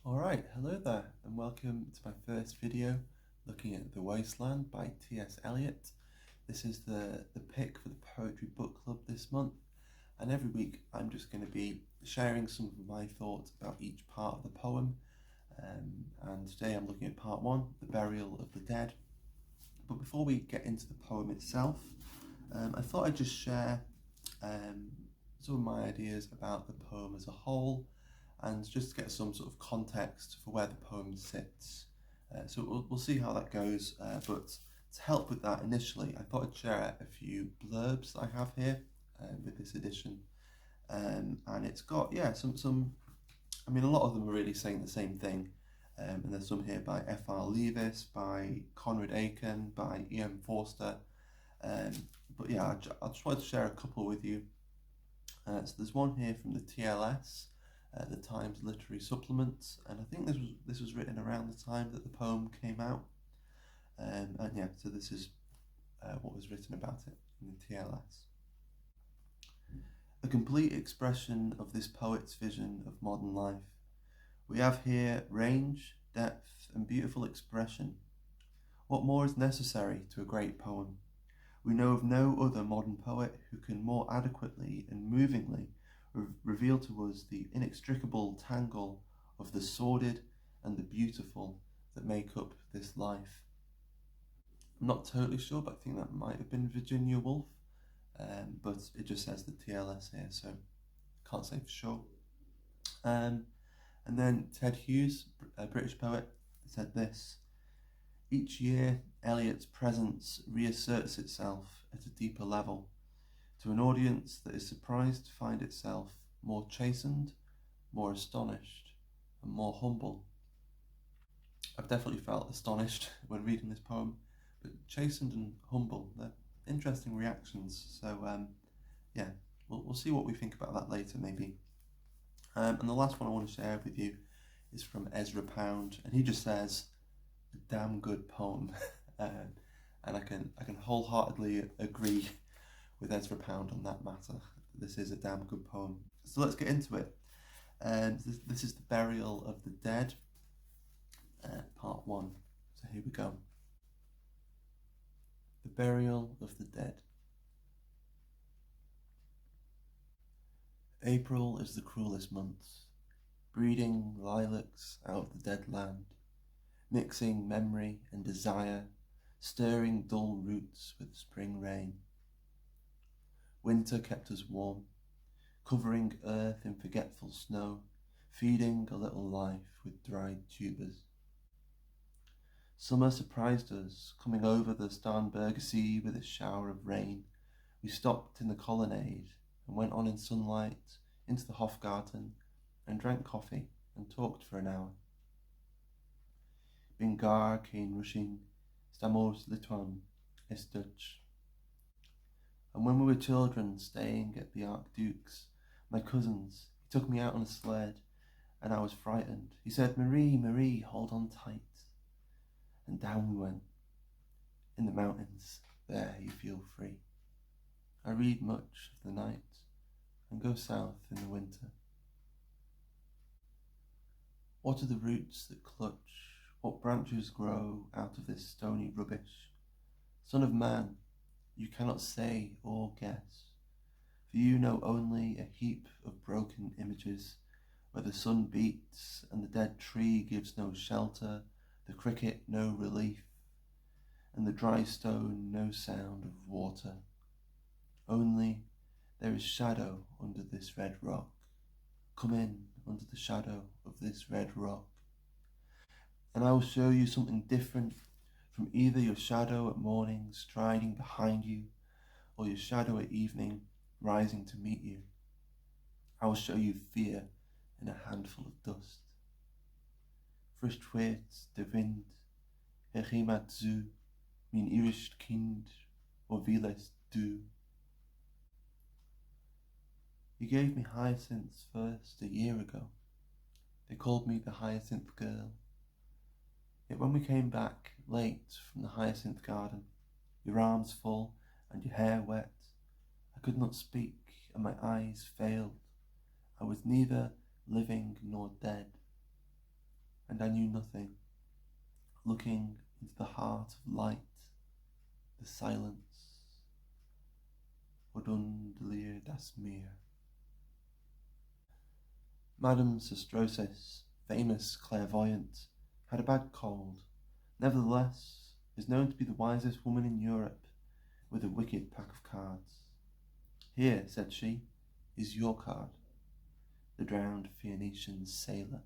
Alright, hello there and welcome to my first video looking at The Wasteland by T.S. Eliot. This is the pick for the Poetry Book Club this month, and every week I'm just going to be sharing some of my thoughts about each part of the poem. And today I'm looking at part 1, The Burial of the Dead. But before we get into the poem itself, I thought I'd just share some of my ideas about the poem as a whole, and just to get some sort of context for where the poem sits. So we'll see how that goes, but to help with that initially, I thought I'd share a few blurbs that I have here with this edition. And it's got, some, I mean, a lot of them are really saying the same thing. And there's some here by F.R. Leavis, by Conrad Aiken, by E.M. Forster. But yeah, I just wanted to share a couple with you. So there's one here from the TLS, the Times Literary Supplement, and I think this was written around the time that the poem came out. And yeah, so this is what was written about it in the TLS. A complete expression of this poet's vision of modern life. We have here range, depth, and beautiful expression. What more is necessary to a great poem? We know of no other modern poet who can more adequately and movingly reveal to us the inextricable tangle of the sordid and the beautiful that make up this life. I'm not totally sure, but I think that might have been Virginia Woolf, but it just says the TLS here, so can't say for sure. And then Ted Hughes, a British poet, said this: each year Eliot's presence reasserts itself at a deeper level, to an audience that is surprised to find itself more chastened, more astonished, and more humble. I've definitely felt astonished when reading this poem, but chastened and humble, they're interesting reactions. So yeah, we'll see what we think about that later maybe. And the last one I want to share with you is from Ezra Pound, and he just says, a damn good poem. And I can wholeheartedly agree with Ezra Pound on that matter. This is a damn good poem. So let's get into it. This is The Burial of the Dead, part 1. So here we go. The Burial of the Dead. April is the cruellest month, breeding lilacs out of the dead land, mixing memory and desire, stirring dull roots with spring rain. Winter kept us warm, covering earth in forgetful snow, feeding a little life with dried tubers. Summer surprised us, coming over the Starnberger Sea with a shower of rain. We stopped in the colonnade and went on in sunlight into the Hofgarten and drank coffee and talked for an hour. Bin gar kein Russian, stamos Lituan, es Dutch. And when we were children staying at the Archduke's, my cousins, he took me out on a sled and I was frightened. He said, Marie, Marie, hold on tight. And down we went. In the mountains, there you feel free. I read much of the night and go south in the winter. What are the roots that clutch? What branches grow out of this stony rubbish? Son of man, you cannot say or guess, for you know only a heap of broken images, where the sun beats and the dead tree gives no shelter, the cricket no relief, and the dry stone no sound of water. Only there is shadow under this red rock. Come in under the shadow of this red rock, and I will show you something different from either your shadow at morning striding behind you, or your shadow at evening rising to meet you. I will show you fear in a handful of dust. Frischt weet de wind, gimat zu, mijn irisch kind, or vilest du. You gave me hyacinths first a year ago. They called me the hyacinth girl. Yet when we came back late from the hyacinth garden, your arms full and your hair wet, I could not speak and my eyes failed. I was neither living nor dead. and I knew nothing, looking into the heart of light, the silence, Odundelier das Meer. Madame Sastrosis, famous clairvoyant, had a bad cold, nevertheless is known to be the wisest woman in Europe, with a wicked pack of cards. Here, said she, is your card, the drowned Phoenician sailor.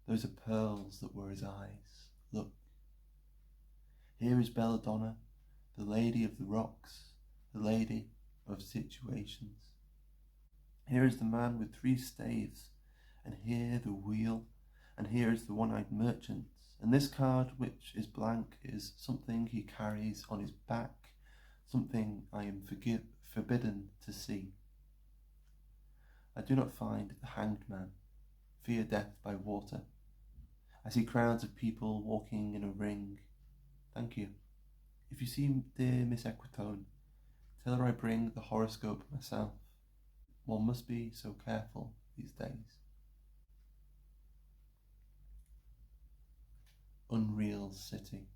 Those are pearls that were his eyes. Look. Here is Belladonna, the lady of the rocks, the lady of situations. Here is the man with 3 staves, and here the wheel, and here is the one-eyed merchant, and this card, which is blank, is something he carries on his back, something I am forbidden to see. I do not find the hanged man, fear death by water. I see crowds of people walking in a ring. Thank you. If you see dear Miss Equitone, tell her I bring the horoscope myself. One must be so careful these days. Unreal city.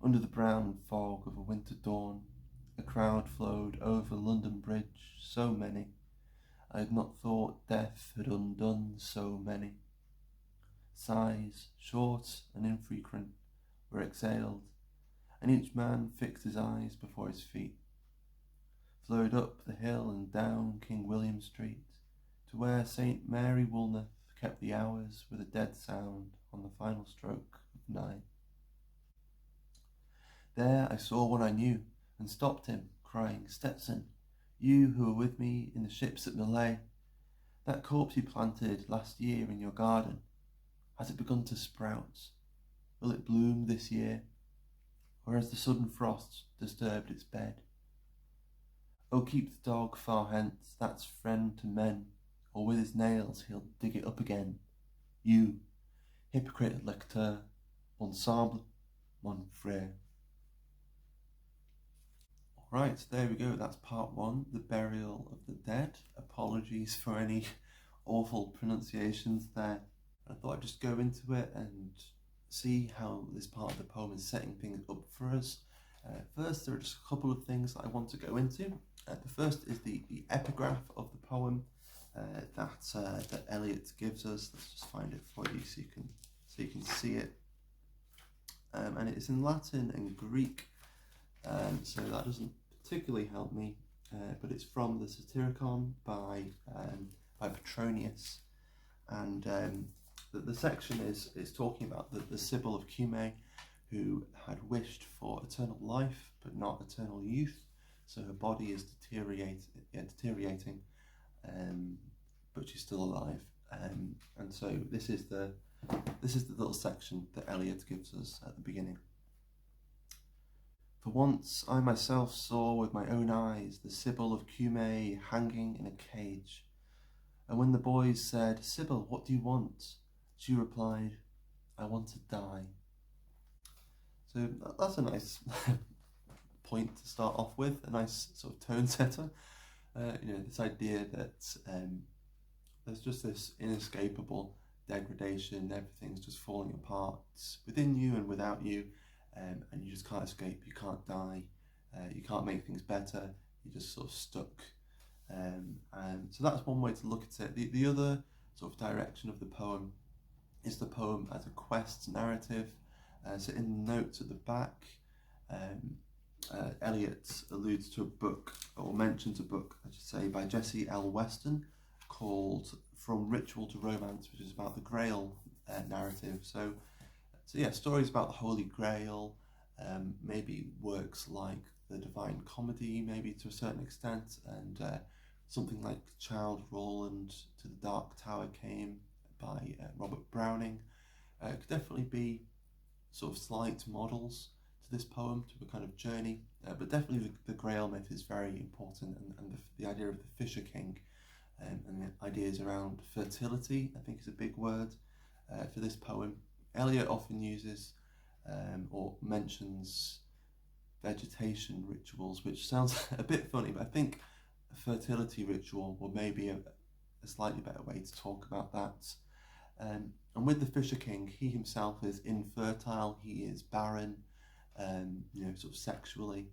Under the brown fog of a winter dawn, a crowd flowed over London Bridge, so many. I had not thought death had undone so many. Sighs, short and infrequent, were exhaled, and each man fixed his eyes before his feet, flowed up the hill and down King William Street, to where St. Mary Woolnoth kept the hours with a dead sound on the final stroke of 9. There I saw one I knew, and stopped him, crying, Stetson, you who were with me in the ships at Malay, that corpse you planted last year in your garden, has it begun to sprout? Will it bloom this year? Or has the sudden frost disturbed its bed? Oh, keep the dog far hence, that's friend to men, or with his nails he'll dig it up again. You, hypocrite lecteur, ensemble, mon frère. Right, there we go, that's part 1, the burial of the dead. Apologies for any awful pronunciations there. I thought I'd just go into it and see how this part of the poem is setting things up for us. First, there are just a couple of things that I want to go into. The first is the epigraph of the poem that Eliot gives us. Let's just find it for you so you can see it. And it's in Latin and Greek, so that doesn't particularly help me. But it's from the Satyricon by Petronius, and the section is talking about the Sibyl of Cumae, who had wished for eternal life but not eternal youth. So her body is deteriorating, but she's still alive. And so this is the little section that Eliot gives us at the beginning. For once I myself saw with my own eyes the Sibyl of Cumae hanging in a cage. And when the boys said, Sibyl, what do you want? She replied, I want to die. So that's a nice point to start off with, a nice sort of tone setter. This idea that there's just this inescapable degradation, everything's just falling apart within you and without you, and you just can't escape, you can't die, you can't make things better, you're just sort of stuck. And so that's one way to look at it. The other sort of direction of the poem is the poem as a quest narrative. So in the notes at the back, Eliot alludes to a book, or mentions a book, I should say, by Jessie L. Weston called From Ritual to Romance, which is about the Grail narrative. So yeah, stories about the Holy Grail, maybe works like the Divine Comedy, maybe to a certain extent, and something like Childe Roland to the Dark Tower came by Robert Browning. Could definitely be sort of slight models to this poem, to a kind of journey, but definitely the Grail myth is very important, and the idea of the Fisher King, and the ideas around fertility, I think, is a big word for this poem. Eliot often uses or mentions vegetation rituals, which sounds a bit funny, but I think a fertility ritual will maybe a slightly better way to talk about that. And with the Fisher King, he himself is infertile, he is barren, sort of sexually,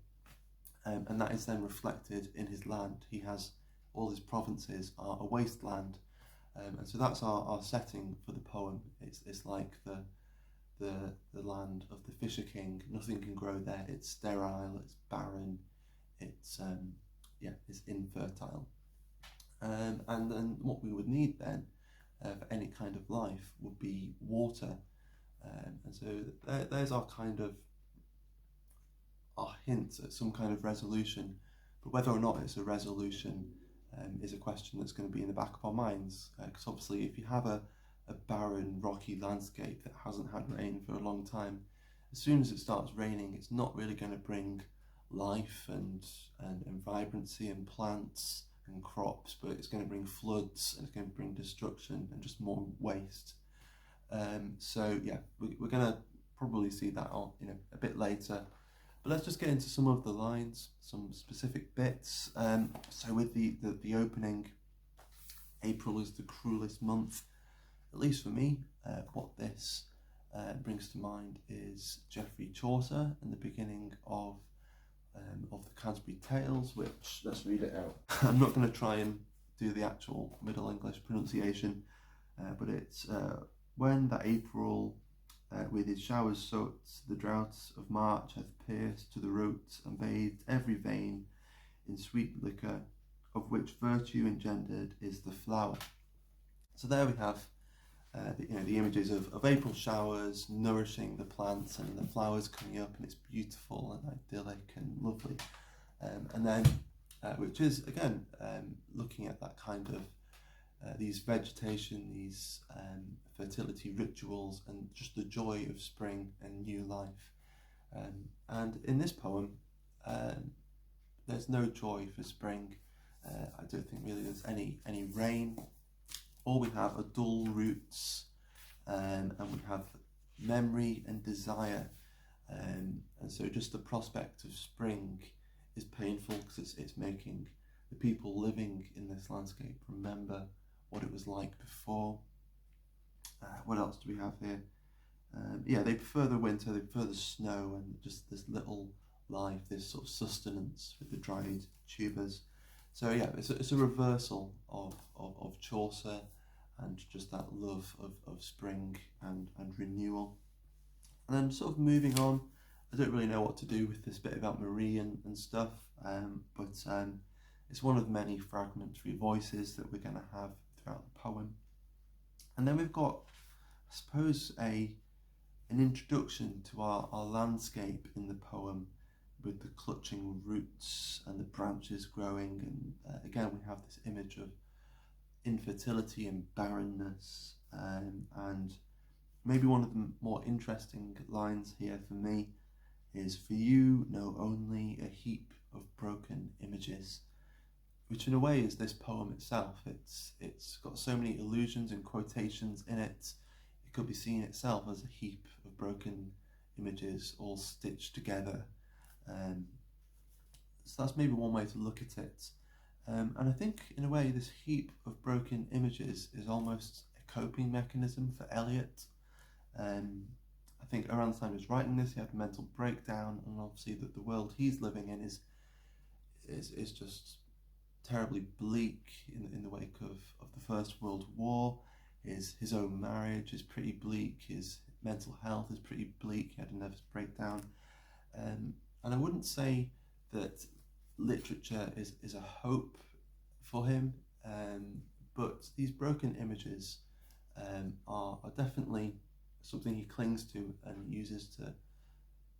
and that is then reflected in his land. He has all his provinces are a wasteland, and so that's our setting for the poem. It's like the land of the Fisher King. Nothing can grow there. It's sterile. It's barren. It's infertile. And then what we would need then for any kind of life would be water. And so there's our hint at some kind of resolution. But whether or not it's a resolution is a question that's going to be in the back of our minds. Because obviously, if you have a barren, rocky landscape that hasn't had rain for a long time, as soon as it starts raining, it's not really going to bring life and vibrancy and plants and crops, but it's going to bring floods, and it's going to bring destruction and just more waste. We're going to probably see that on a bit later. But let's just get into some of the lines, some specific bits. So with the opening, April is the cruelest month, at least for me. What this brings to mind is Geoffrey Chaucer and the beginning of the Canterbury Tales, which, let's read it out. I'm not going to try and do the actual Middle English pronunciation, but it's when that April with his showers soaked, the droughts of March hath pierced to the roots and bathed every vein in sweet liquor, of which virtue engendered is the flower. So there we have the images of April showers nourishing the plants and the flowers coming up, and it's beautiful and idyllic and lovely. And then, which is again looking at that kind of these vegetation, these fertility rituals, and just the joy of spring and new life. And in this poem, there's no joy for spring. I don't think really there's any rain. All we have are dull roots, and we have memory and desire. And so just the prospect of spring is painful, because it's making the people living in this landscape remember what it was like before. What else do we have here? They prefer the winter, they prefer the snow, and just this little life, this sort of sustenance with the dried tubers. So it's a reversal of Chaucer, and just that love of spring and renewal. And then sort of moving on, I don't really know what to do with this bit about Marie and stuff, but it's one of many fragmentary voices that we're going to have throughout the poem. And then we've got, I suppose, an introduction to our landscape in the poem, with the clutching roots and the branches growing, and again we have this image of infertility and barrenness, and maybe one of the more interesting lines here for me is, "For you know only a heap of broken images," which in a way is this poem itself. It's got so many allusions and quotations in it. It could be seen itself as a heap of broken images all stitched together. So that's maybe one way to look at it. And I think in a way this heap of broken images is almost a coping mechanism for Eliot. I think around the time he was writing this, he had a mental breakdown, and obviously that the world he's living in is just terribly bleak in the wake of the First World War. His own marriage is pretty bleak, his mental health is pretty bleak, he had a nervous breakdown. And I wouldn't say that literature is a hope for him, but these broken images are definitely something he clings to and uses to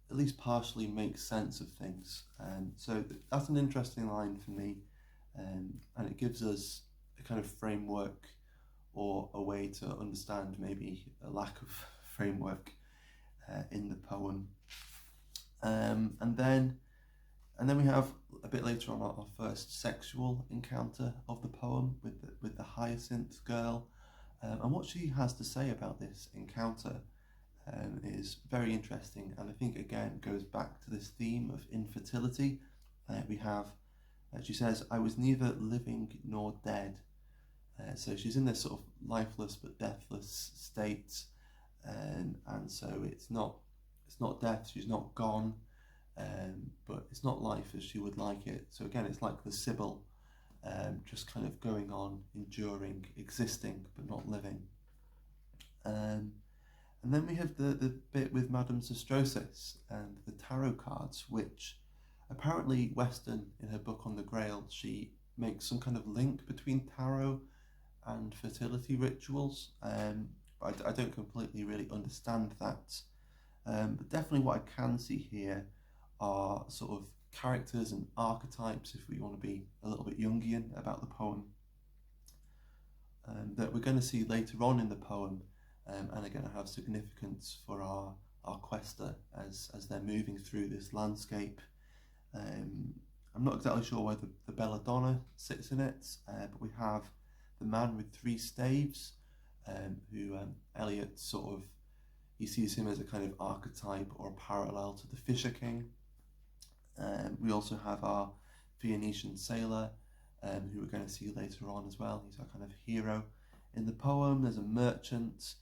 at least partially make sense of things. So that's an interesting line for me, and it gives us a kind of framework, or a way to understand maybe a lack of framework in the poem. And then we have a bit later on our first sexual encounter of the poem with the Hyacinth girl, and what she has to say about this encounter is very interesting, and I think again goes back to this theme of infertility. We have, she says, "I was neither living nor dead," So she's in this sort of lifeless but deathless state, and so it's not death. She's not gone, but it's not life as she would like it. So again, it's like the Sibyl, just kind of going on, enduring, existing but not living. And then we have the bit with Madame Sastrosis and the tarot cards, which apparently Weston, in her book on the Grail, she makes some kind of link between tarot and fertility rituals. But I don't completely really understand that. But definitely what I can see here are sort of characters and archetypes, if we want to be a little bit Jungian about the poem, that we're going to see later on in the poem, and are going to have significance for our quester as they're moving through this landscape. I'm not exactly sure where the belladonna sits in it, but we have the man with three staves, who Eliot sort of, he sees him as a kind of archetype or a parallel to the Fisher King. We also have our Phoenician sailor, who we're going to see later on as well. He's our kind of hero in the poem. There's a merchant.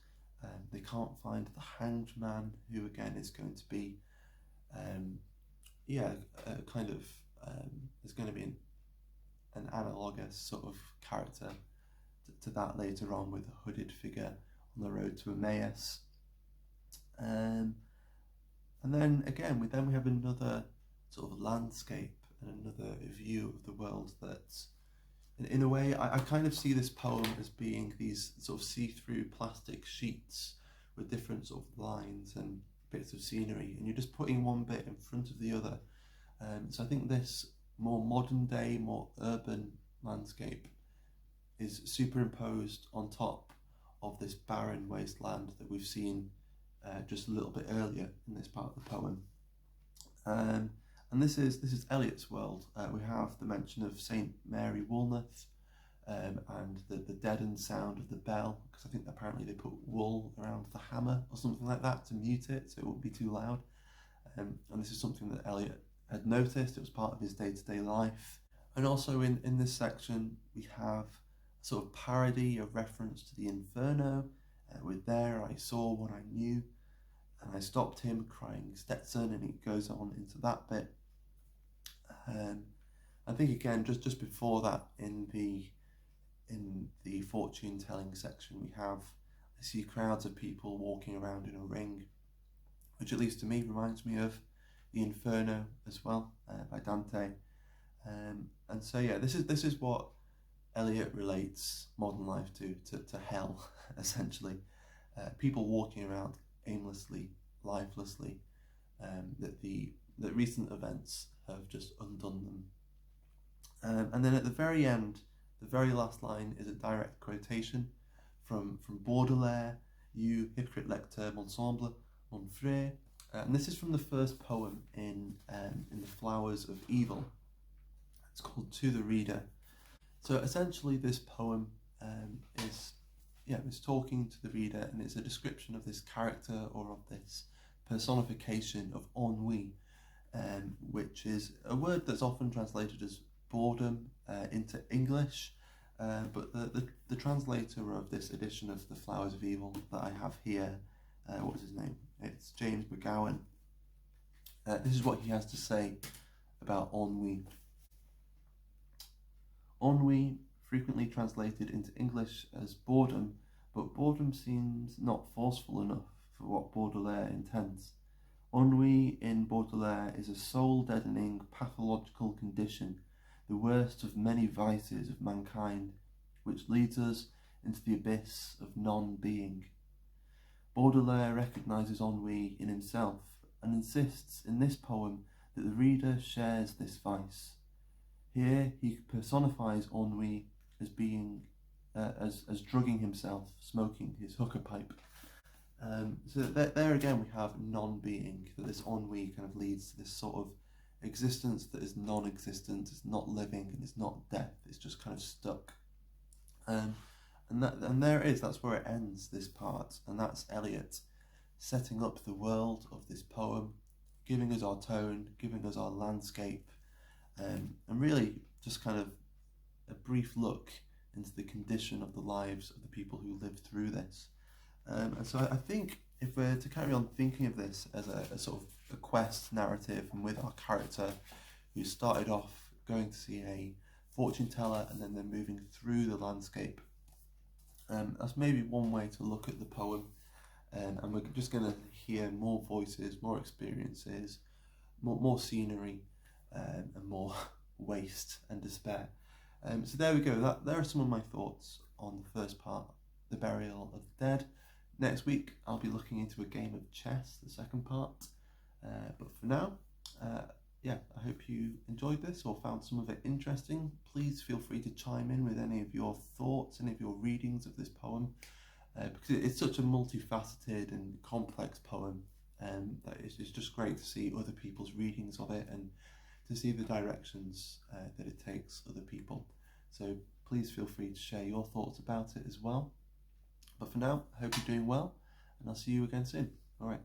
They can't find the hanged man, who again is going to be, there's going to be an analogous sort of character to that later on, with a hooded figure on the road to Emmaus. And then again, we have another sort of landscape and another view of the world that, in a way, I kind of see this poem as being these sort of see-through plastic sheets with different sort of lines and bits of scenery, and you're just putting one bit in front of the other. So I think this more modern day, more urban landscape is superimposed on top of this barren wasteland that we've seen just a little bit earlier in this part of the poem. And this is Eliot's world. We have the mention of St. Mary Woolnoth, and the deadened sound of the bell, because I think apparently they put wool around the hammer or something like that to mute it so it wouldn't be too loud. And this is something that Eliot had noticed. It was part of his day-to-day life. And also in this section we have a sort of parody, a reference to the Inferno, with "There I saw what I knew, and I stopped him crying Stetson," and it goes on into that bit. I think again, just before that, in the fortune telling section, I see crowds of people walking around in a ring, which at least to me reminds me of the Inferno as well, by Dante. And so yeah, this is what Eliot relates modern life to hell, essentially. People walking around aimlessly, lifelessly, that recent events have just undone them. And then at the very end, the very last line is a direct quotation from Baudelaire, "You hypocrite lecteur, m'ensemble, mon frère." And this is from the first poem in the Flowers of Evil. It's called "To the Reader." So essentially this poem is talking to the reader, and it's a description of this character, or of this personification of ennui, which is a word that's often translated as boredom into English, but the translator of this edition of the Flowers of Evil that I have here, what was his name? It's James McGowan. This is what he has to say about ennui. Ennui, frequently translated into English as boredom, but boredom seems not forceful enough for what Baudelaire intends. Ennui in Baudelaire is a soul-deadening pathological condition, the worst of many vices of mankind, which leads us into the abyss of non-being. Baudelaire recognises ennui in himself, and insists in this poem that the reader shares this vice. Here he personifies ennui as being, as drugging himself, smoking his hookah pipe. So there again we have non-being, that this ennui kind of leads to this sort of existence that is non-existent, it's not living, and it's not death, it's just kind of stuck. And there it is, that's where it ends, this part, and that's Eliot setting up the world of this poem, giving us our tone, giving us our landscape, and really just kind of a brief look into the condition of the lives of the people who lived through this. And so I think if we're to carry on thinking of this as a sort of a quest narrative, and with our character who started off going to see a fortune teller and then they're moving through the landscape, that's maybe one way to look at the poem. And we're just going to hear more voices, more experiences, more scenery, and more waste and despair. So there we go. There are some of my thoughts on the first part, The Burial of the Dead. Next week I'll be looking into a game of chess, the second part. But for now, I hope you enjoyed this or found some of it interesting. Please feel free to chime in with any of your thoughts, any of your readings of this poem, because it's such a multifaceted and complex poem, that it's just great to see other people's readings of it and to see the directions that it takes other people. So please feel free to share your thoughts about it as well. But for now, I hope you're doing well, and I'll see you again soon. All right.